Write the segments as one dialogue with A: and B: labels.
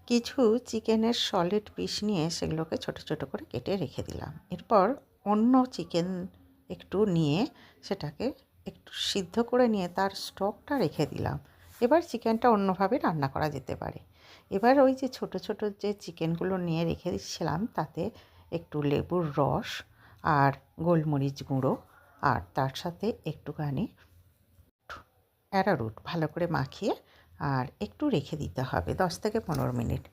A: কিছু চিকেনের solid piece নিয়ে সেগুলোকে ছোট ছোট করে কেটে রেখে দিলাম। এরপর অন্য চিকেন একটু নিয়ে সেটাকে একটু সিদ্ধ করে নিয়ে তার স্টকটা রেখে দিলাম। এবার চিকেনটা অন্যভাবে রান্না করা যেতে পারে। এবার ওই যে ছোট ছোট যে চিকেনগুলো নিয়ে রেখে দিচ্ছিলাম তাতে একটু লেবুর রস আর গোলমরিচ গুঁড়ো আর তার সাথে একটুখানি অ্যারারুট ভালো করে মাখিয়ে আর একটু রেখে দিতে হবে 10 থেকে 15 মিনিট।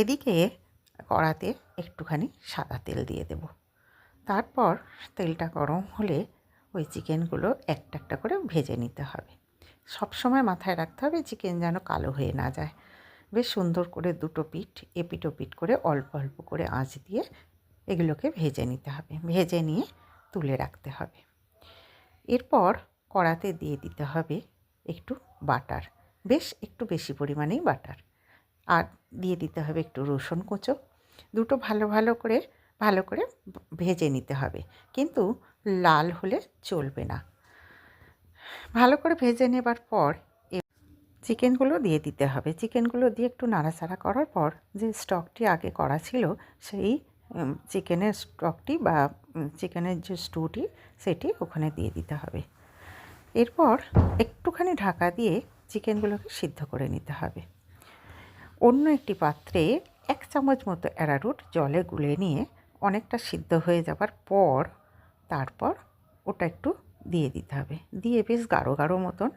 A: এদিকে কড়াতে একটুখানি সাদা তেল দিয়ে দেব। তারপর তেলটা গরম হলে ওই চিকেনগুলো একটা একটা করে ভেজে নিতে হবে। সবসময় মাথায় রাখতে হবে চিকেন যেন কালো হয়ে না যায়। বেশ সুন্দর করে দুটো পিঠ এপিঠ ওপিঠ করে অল্প অল্প করে আঁচ দিয়ে এগুলোকে ভেজে নিতে হবে। ভেজে নিয়ে তুলে রাখতে হবে। এরপর কড়াতে দিয়ে দিতে হবে একটু বাটার, বেশ একটু বেশি পরিমাণেই বাটার, আর দিয়ে দিতে হবে একটু রসুন কুঁচো। দুটো ভালো করে ভেজে নিতে হবে, কিন্তু লাল হলে চলবে না। ভালো করে ভেজে নেবার পর চিকেনগুলো দিয়ে দিতে হবে। চিকেনগুলো দিয়ে একটু নাড়াচাড়া করার পর যে স্টকটি আগে করা ছিল সেই চিকেনের স্টকটি বা চিকেনের যে স্টুটি সেটি ওখানে দিয়ে দিতে হবে। এরপর একটুখানি ঢাকা দিয়ে চিকেনগুলোকে সিদ্ধ করে নিতে হবে। অন্য একটি পাত্রে 1 চামচ মতো অ্যারারুট জলে গুলে নিয়ে অনেকটা সিদ্ধ হয়ে যাবার পর তারপর ওটা একটু দিয়ে দিতে হবে। দিয়ে বেশ গাঢ় গাঢ় মতন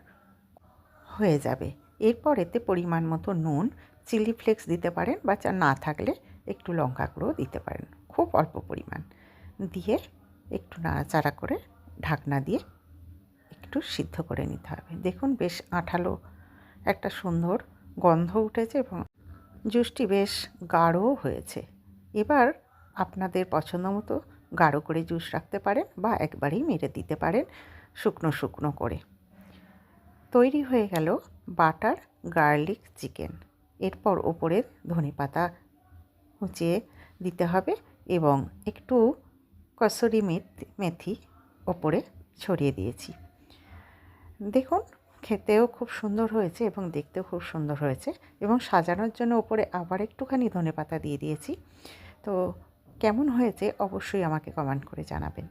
A: হয়ে যাবে। এরপর এতে পরিমাণ মতো নুন, চিলি ফ্লেক্স দিতে পারেন বা না থাকলে একটু লঙ্কা গুঁড়ো দিতে পারেন, খুব অল্প পরিমাণ দিয়ে একটু নাড়াচাড়া করে ঢাকনা দিয়ে একটু সিদ্ধ করে নিতে হবে। দেখুন বেশ আঠালো একটা সুন্দর গন্ধ উঠেছে এবং জুসটি বেশ গাঢ়ও হয়েছে। এবার আপনাদের পছন্দ মতো গাঢ় করে জুস রাখতে পারেন বা একবারেই মেরে দিতে পারেন শুকনো শুকনো করে। তৈরি হয়ে গেল বাটার গার্লিক চিকেন। এরপর ওপরে ধনেপাতা কুচিয়ে দিতে হবে এবং একটু কসুরি মেথি ওপরে ছড়িয়ে দিয়েছি। দেখুন খেতেও খুব সুন্দর হয়েছে এবং দেখতেও খুব সুন্দর হয়েছে, এবং সাজানোর জন্য ওপরে আবার একটুখানি ধনেপাতা দিয়ে দিয়েছি। তো কেমন হয়েছে অবশ্যই আমাকে কমেন্ট করে জানাবেন।